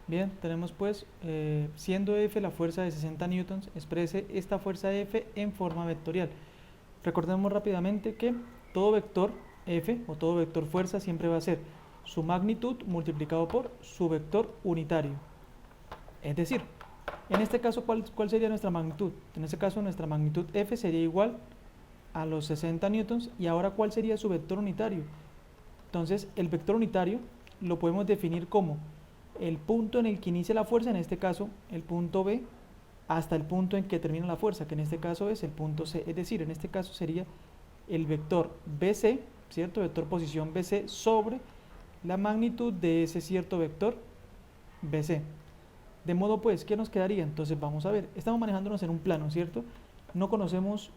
Bien, tenemos pues, siendo F la fuerza de 60 newtons, exprese esta fuerza F en forma vectorial. Recordemos rápidamente que todo vector F o todo vector fuerza siempre va a ser su magnitud multiplicado por su vector unitario. Es decir, en este caso, ¿cuál sería nuestra magnitud? En este caso, nuestra magnitud F sería igual a los 60 newtons. Y ahora, ¿cuál sería su vector unitario? Entonces, el vector unitario lo podemos definir como el punto en el que inicia la fuerza, en este caso el punto B, hasta el punto en que termina la fuerza, que en este caso es el punto C. Es decir, en este caso sería el vector BC, ¿cierto? Vector posición BC sobre la magnitud de ese cierto vector BC. De modo pues, ¿qué nos quedaría? Entonces vamos a ver, estamos manejándonos en un plano, ¿cierto? No conocemos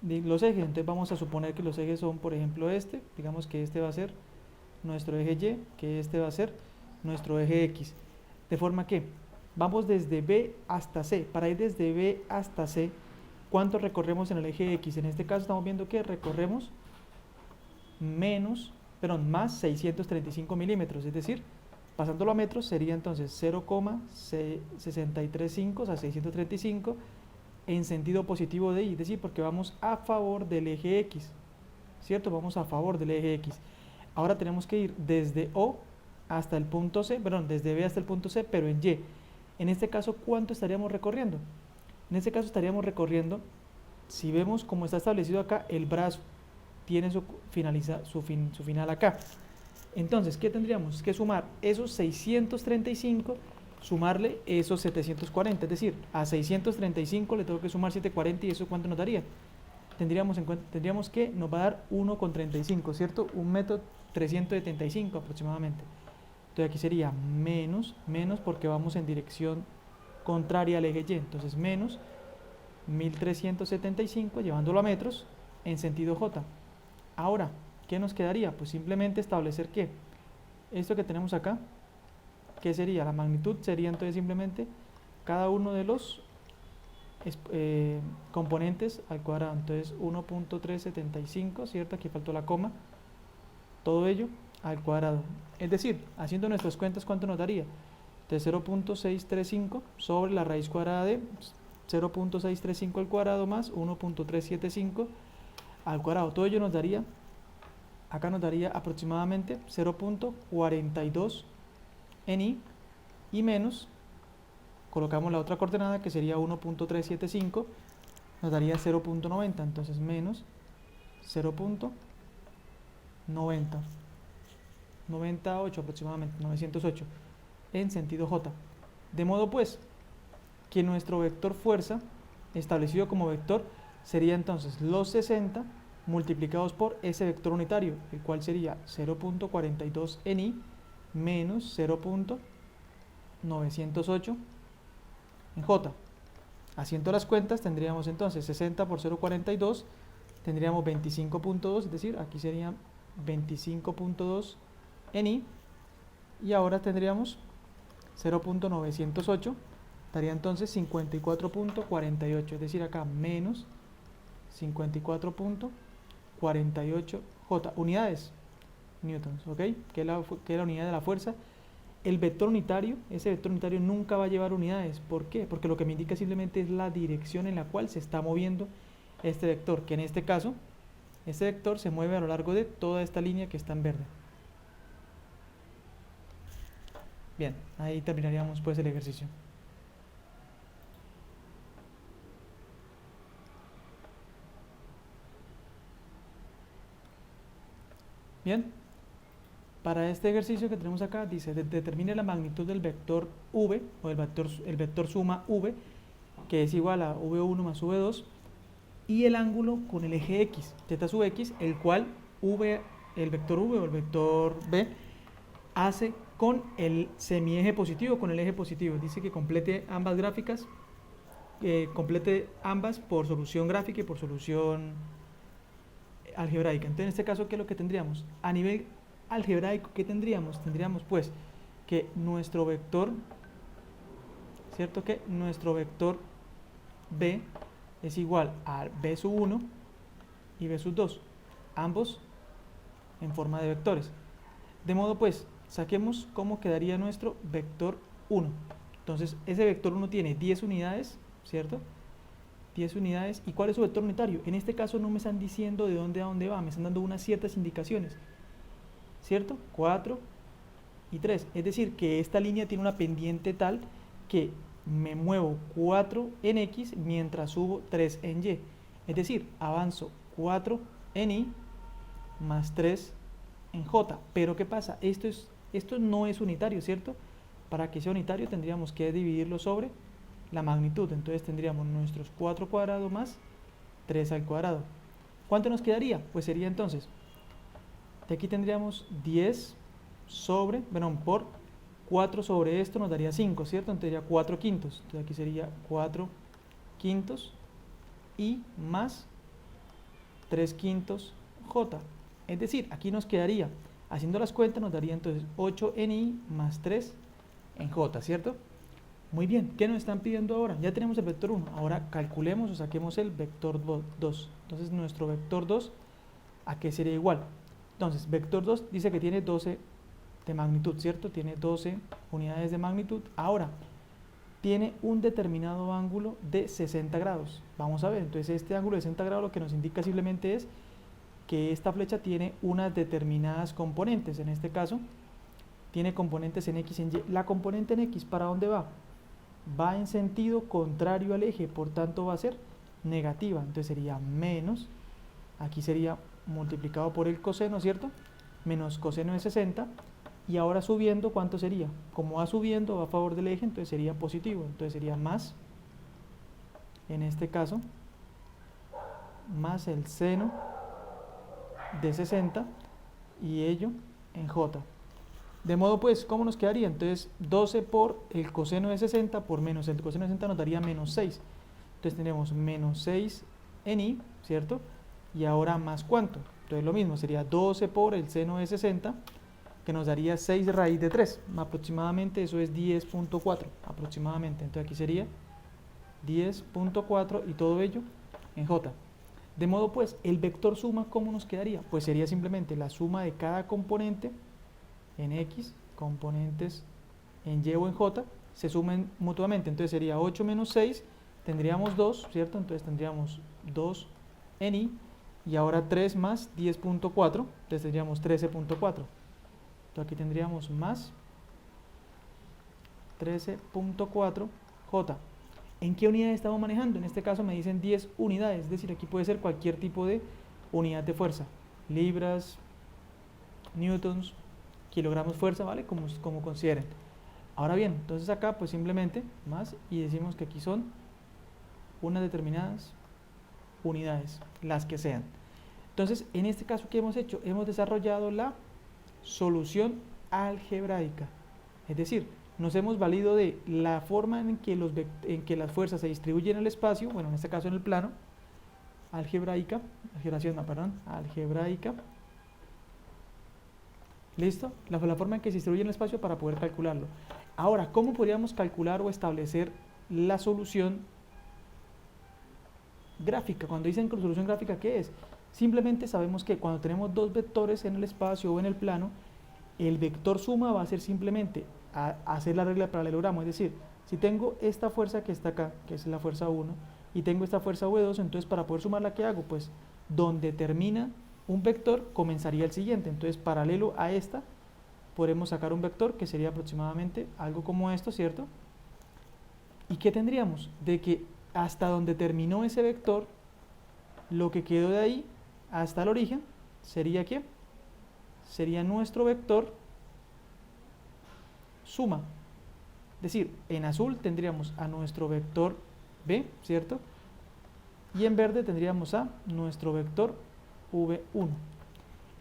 los ejes, entonces vamos a suponer que los ejes son, por ejemplo, digamos que este va a ser nuestro eje Y, que este va a ser nuestro eje X. De forma que vamos desde B hasta C. Para ir desde B hasta C, ¿cuánto recorremos en el eje X? En este caso estamos viendo que recorremos más 635 milímetros, es decir, pasándolo a metros sería entonces 0,635, o sea 635 en sentido positivo de Y, es decir, porque vamos a favor del eje X, ¿cierto? Vamos a favor del eje X. Ahora tenemos que ir desde O hasta el punto C, perdón, desde B hasta el punto C, pero en Y. En este caso, ¿cuánto estaríamos recorriendo? En este caso estaríamos recorriendo, si vemos como está establecido acá, el brazo tiene su final acá. Entonces, ¿qué tendríamos? Que sumar esos 635, sumarle esos 740, es decir, a 635 le tengo que sumar 740 y eso ¿cuánto nos daría? Tendríamos que nos va a dar 1,35, ¿cierto? 1,375 m aproximadamente. Entonces aquí sería menos porque vamos en dirección contraria al eje Y, entonces menos 1375 llevándolo a metros en sentido J. Ahora, ¿qué nos quedaría? Pues simplemente establecer que esto que tenemos acá, ¿qué sería? La magnitud sería entonces simplemente cada uno de los componentes al cuadrado. Entonces 1,375, ¿cierto? Aquí faltó la coma. Todo ello al cuadrado. Es decir, haciendo nuestras cuentas, ¿cuánto nos daría? Entonces 0,635 sobre la raíz cuadrada de 0,635 al cuadrado más 1,375 al cuadrado. Todo ello nos daría, acá nos daría aproximadamente 0,42 en y menos, colocamos la otra coordenada que sería 1,375, nos daría 0,90, entonces menos 98 aproximadamente, 908 en sentido J. De modo pues que nuestro vector fuerza establecido como vector sería entonces los 60 multiplicados por ese vector unitario, el cual sería 0,42 en y menos 0,908 en J. Haciendo las cuentas tendríamos entonces 60 por 0,42, tendríamos 25,2, es decir, aquí sería 25,2 en y ahora tendríamos 0,908, daría entonces 54,48, es decir, acá menos 54,48 J, unidades, newtons, ¿ok? Que es la unidad de la fuerza. El vector unitario, ese vector unitario nunca va a llevar unidades. ¿Por qué? Porque lo que me indica simplemente es la dirección en la cual se está moviendo este vector, que en este caso, este vector se mueve a lo largo de toda esta línea que está en verde. Bien, ahí terminaríamos pues el ejercicio. Bien, para este ejercicio que tenemos acá, dice, determine la magnitud del vector v, o el vector suma v, que es igual a v1 más v2, y el ángulo con el eje x, z sub x, el cual el vector v o el vector b hace con el semieje positivo, con el eje positivo. Dice que complete ambas gráficas, complete ambas por solución gráfica y por solución algebraica. Entonces en este caso, ¿qué es lo que tendríamos? A nivel algebraico, ¿qué tendríamos? Tendríamos pues que nuestro vector, ¿cierto? Que nuestro vector b es igual a b sub 1 y b sub 2, ambos en forma de vectores. De modo pues, saquemos cómo quedaría nuestro vector 1. Entonces, ese vector 1 tiene 10 unidades, ¿cierto? 10 unidades. ¿Y cuál es su vector unitario? En este caso no me están diciendo de dónde a dónde va, me están dando unas ciertas indicaciones, ¿cierto? 4 y 3. Es decir, que esta línea tiene una pendiente tal que me muevo 4 en X mientras subo 3 en Y. Es decir, avanzo 4 en Y más 3 en J. Pero ¿qué pasa? Esto no es unitario, ¿cierto? Para que sea unitario tendríamos que dividirlo sobre la magnitud. Entonces tendríamos nuestros 4 cuadrados más 3 al cuadrado. ¿Cuánto nos quedaría? Pues sería entonces, de aquí tendríamos 10 sobre, bueno, por 4 sobre esto nos daría 5, ¿cierto? Entonces sería 4 quintos. Entonces aquí sería 4 quintos y más 3 quintos J. Es decir, aquí nos quedaría, haciendo las cuentas, nos daría entonces 8 en I más 3 en J, ¿cierto? Muy bien, ¿qué nos están pidiendo ahora? Ya tenemos el vector 1, ahora calculemos o saquemos el vector 2. Entonces nuestro vector 2, ¿a qué sería igual? Entonces, vector 2 dice que tiene 12 de magnitud, ¿cierto? Tiene 12 unidades de magnitud. Ahora, tiene un determinado ángulo de 60 grados. Vamos a ver, entonces este ángulo de 60 grados lo que nos indica simplemente es que esta flecha tiene unas determinadas componentes. En este caso, tiene componentes en X y en Y. La componente en X, ¿para dónde va? Va en sentido contrario al eje, por tanto va a ser negativa. Entonces sería menos, aquí sería multiplicado por el coseno, ¿cierto? Menos coseno de 60. Y ahora subiendo, ¿cuánto sería? Como va subiendo, va a favor del eje, entonces sería positivo. Entonces sería más, en este caso, más el seno de 60 y ello en J. De modo pues, ¿cómo nos quedaría? Entonces 12 por el coseno de 60 por menos el coseno de 60 nos daría menos 6. Entonces tenemos menos 6 en I, ¿cierto? Y ahora más ¿cuánto? Entonces lo mismo, sería 12 por el seno de 60, que nos daría 6 raíz de 3. Aproximadamente eso es 10.4, aproximadamente. Entonces aquí sería 10.4 y todo ello en J. De modo pues, el vector suma, ¿cómo nos quedaría? Pues sería simplemente la suma de cada componente en X, componentes en Y o en J, se sumen mutuamente. Entonces sería 8 menos 6, tendríamos 2, ¿cierto? Entonces tendríamos 2 en I, y ahora 3 más 10.4, entonces tendríamos 13.4. Entonces aquí tendríamos más 13.4 J. ¿En qué unidad estamos manejando? En este caso me dicen 10 unidades, es decir, aquí puede ser cualquier tipo de unidad de fuerza, libras, newtons, kilogramos fuerza, ¿vale? Como consideren. Ahora bien, entonces acá pues simplemente más y decimos que aquí son unas determinadas unidades, las que sean. Entonces, en este caso, ¿qué hemos hecho? Hemos desarrollado la solución algebraica, es decir, nos hemos valido de la forma en que las fuerzas se distribuyen en el espacio, bueno, en este caso en el plano, algebraica, ¿listo? La forma en que se distribuye en el espacio para poder calcularlo. Ahora, ¿cómo podríamos calcular o establecer la solución gráfica? Cuando dicen solución gráfica, ¿qué es? Simplemente sabemos que cuando tenemos dos vectores en el espacio o en el plano, el vector suma va a ser simplemente hacer la regla del paralelogramo, es decir, si tengo esta fuerza que está acá, que es la fuerza 1, y tengo esta fuerza V2, entonces para poder sumarla, ¿qué hago? Pues donde termina un vector, comenzaría el siguiente. Entonces paralelo a esta, podremos sacar un vector que sería aproximadamente algo como esto, ¿cierto? ¿Y qué tendríamos? De que hasta donde terminó ese vector, lo que quedó de ahí hasta el origen, ¿sería qué? Sería nuestro vector suma. Es decir, en azul tendríamos a nuestro vector B, ¿cierto? Y en verde tendríamos a nuestro vector V1.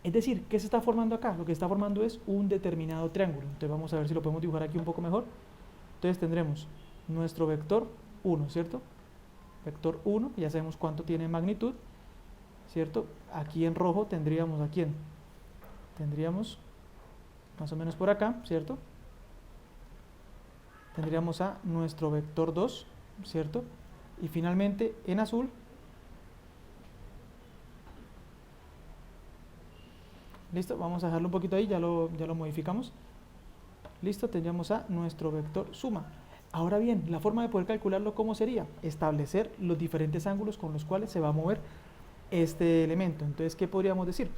Es decir, ¿qué se está formando acá? Lo que se está formando es un determinado triángulo. Entonces vamos a ver si lo podemos dibujar aquí un poco mejor. Entonces tendremos nuestro vector 1, ¿cierto? Vector 1, ya sabemos cuánto tiene magnitud, ¿cierto? Aquí en rojo tendríamos ¿a quién? Tendríamos más o menos por acá, ¿cierto? Tendríamos a nuestro vector 2, ¿cierto? Y finalmente en azul listo, vamos a dejarlo un poquito ahí, ya lo modificamos. Listo, tendríamos a nuestro vector suma. Ahora bien, la forma de poder calcularlo, ¿cómo sería? Establecer los diferentes ángulos con los cuales se va a mover este elemento. Entonces, ¿qué podríamos decir?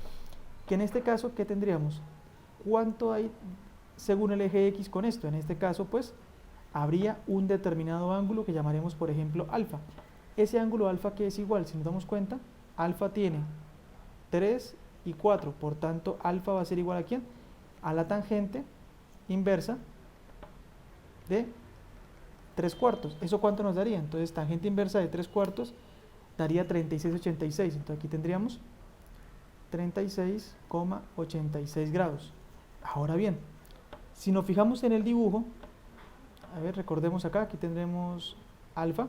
Que en este caso, ¿qué tendríamos? ¿Cuánto hay según el eje X con esto? En este caso, pues, habría un determinado ángulo que llamaremos, por ejemplo, alfa. Ese ángulo alfa, que es igual, si nos damos cuenta, alfa tiene 3 y 4, por tanto, alfa va a ser igual a ¿quién? A la tangente inversa de 3/4. ¿Eso cuánto nos daría? Entonces, tangente inversa de 3/4 daría 36,86. Entonces, aquí tendríamos 36,86 grados. Ahora bien, si nos fijamos en el dibujo, a ver, recordemos acá, aquí tendremos alfa.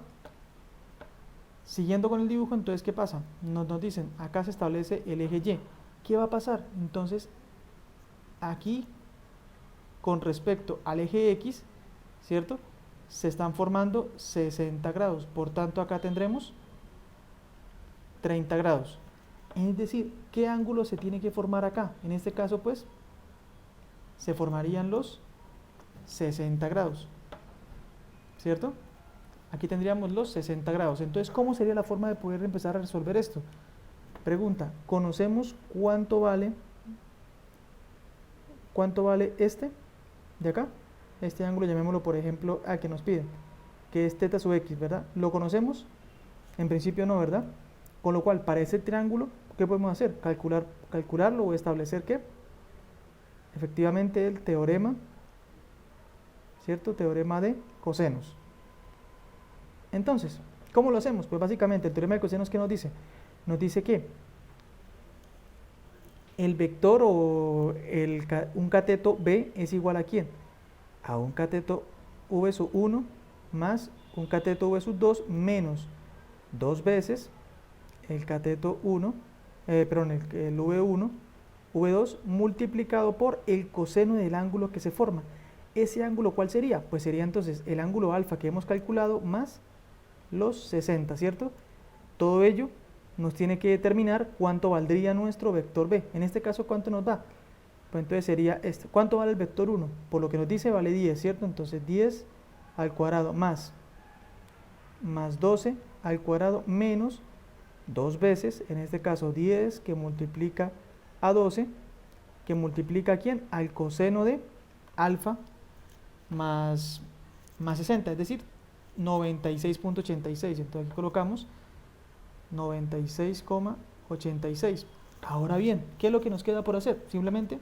Siguiendo con el dibujo, entonces, ¿qué pasa? Nos dicen, acá se establece el eje Y. ¿Qué va a pasar? Entonces, aquí, con respecto al eje X, ¿cierto? Se están formando 60 grados. Por tanto, acá tendremos 30 grados. Es decir, ¿qué ángulo se tiene que formar acá? En este caso, pues, se formarían los 60 grados, ¿cierto? Aquí tendríamos los 60 grados. Entonces, ¿cómo sería la forma de poder empezar a resolver esto? Pregunta, ¿conocemos cuánto vale este de acá? Este ángulo, llamémoslo, por ejemplo, a que nos piden, que es θ sub x, ¿verdad? ¿Lo conocemos? En principio no, ¿verdad? Con lo cual, para ese triángulo, ¿qué podemos hacer? Calcularlo o establecer ¿qué? Efectivamente el teorema, ¿cierto? Teorema de cosenos. Entonces, ¿cómo lo hacemos? Pues básicamente el teorema de cosenos, ¿qué nos dice? Nos dice que el vector o un cateto B es igual a ¿quién? A un cateto V sub 1 más un cateto V sub 2 menos 2 veces el cateto 1, el V1, V2 multiplicado por el coseno del ángulo que se forma. ¿Ese ángulo cuál sería? Pues sería entonces el ángulo alfa que hemos calculado más los 60, ¿cierto? Todo ello nos tiene que determinar cuánto valdría nuestro vector B. En este caso, ¿cuánto nos da? Pues entonces sería este. ¿Cuánto vale el vector 1? Por lo que nos dice, vale 10, ¿cierto? Entonces 10 al cuadrado más 12 al cuadrado menos 2 veces, en este caso 10 que multiplica a 12, que multiplica ¿a quién? Al coseno de alfa más 60, es decir, 96,86. Entonces aquí colocamos 96,86. Ahora bien, ¿qué es lo que nos queda por hacer? Simplemente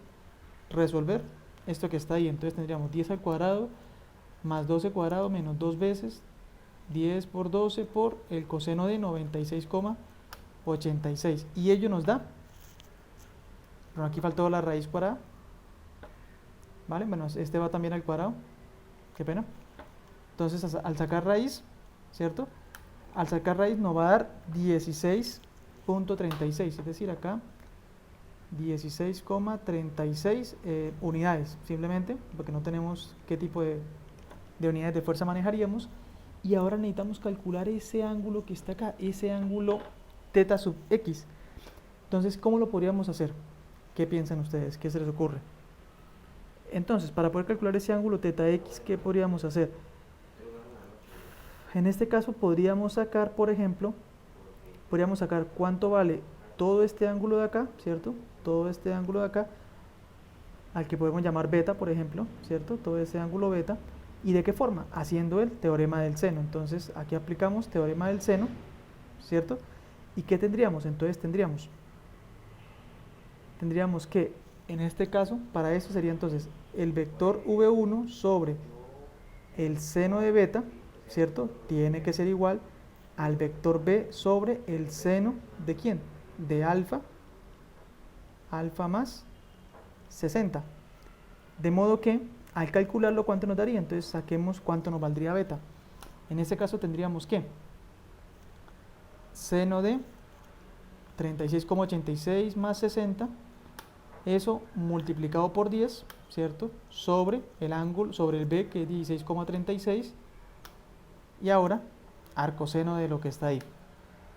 resolver esto que está ahí. Entonces tendríamos 10 al cuadrado más 12 cuadrado menos 2 veces 10 por 12 por el coseno de 96,86. Y ello nos da, pero aquí faltó la raíz cuadrada, ¿vale? Bueno, este va también al cuadrado, qué pena. Entonces al sacar raíz, ¿cierto? Al sacar raíz nos va a dar 16,36, es decir, acá 16,36 unidades, simplemente, porque no tenemos qué tipo de unidades de fuerza manejaríamos. Y ahora necesitamos calcular ese ángulo que está acá, ese ángulo θ sub x. Entonces, ¿cómo lo podríamos hacer? ¿Qué piensan ustedes? ¿Qué se les ocurre? Entonces, para poder calcular ese ángulo θx, ¿qué podríamos hacer? En este caso podríamos sacar, por ejemplo, cuánto vale todo este ángulo de acá, ¿cierto? Todo este ángulo de acá, al que podemos llamar beta, por ejemplo, ¿cierto? Todo ese ángulo beta. ¿Y de qué forma? Haciendo el teorema del seno. Entonces, aquí aplicamos teorema del seno, ¿cierto? ¿Y qué tendríamos? Entonces tendríamos que, en este caso, para eso sería entonces el vector V1 sobre el seno de beta, ¿cierto? Tiene que ser igual al vector B sobre el seno de ¿quién? De alfa más 60. De modo que, al calcularlo, ¿cuánto nos daría? Entonces saquemos cuánto nos valdría beta. En este caso tendríamos que seno de 36,86 más 60, eso multiplicado por 10, ¿cierto? Sobre el ángulo, sobre el B, que es 16,36, y ahora arcoseno de lo que está ahí.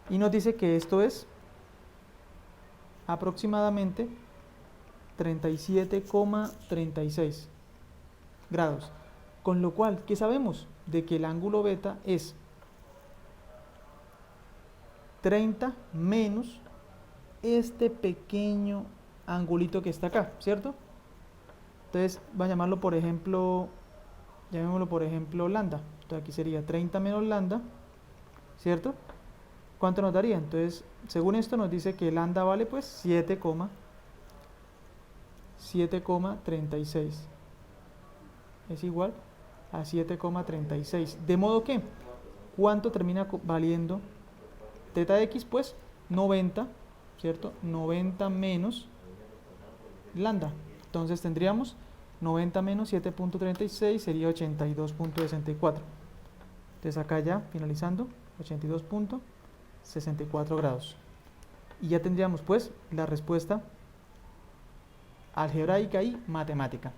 Y nos dice que esto es aproximadamente 37,36. grados. Con lo cual, ¿qué sabemos? De que el ángulo beta es 30 menos este pequeño angulito que está acá, ¿cierto? Entonces, va a llamarlo por ejemplo, llamémoslo por ejemplo lambda. Entonces aquí sería 30 menos lambda, ¿cierto? ¿Cuánto nos daría? Entonces, según esto nos dice que lambda vale pues 7,36. Es igual a 7,36. De modo que, ¿cuánto termina valiendo teta de x? Pues 90, ¿cierto? 90 menos lambda. Entonces tendríamos 90 menos 7,36 sería 82,64. Entonces acá ya, finalizando, 82,64 grados. Y ya tendríamos pues la respuesta algebraica y matemática.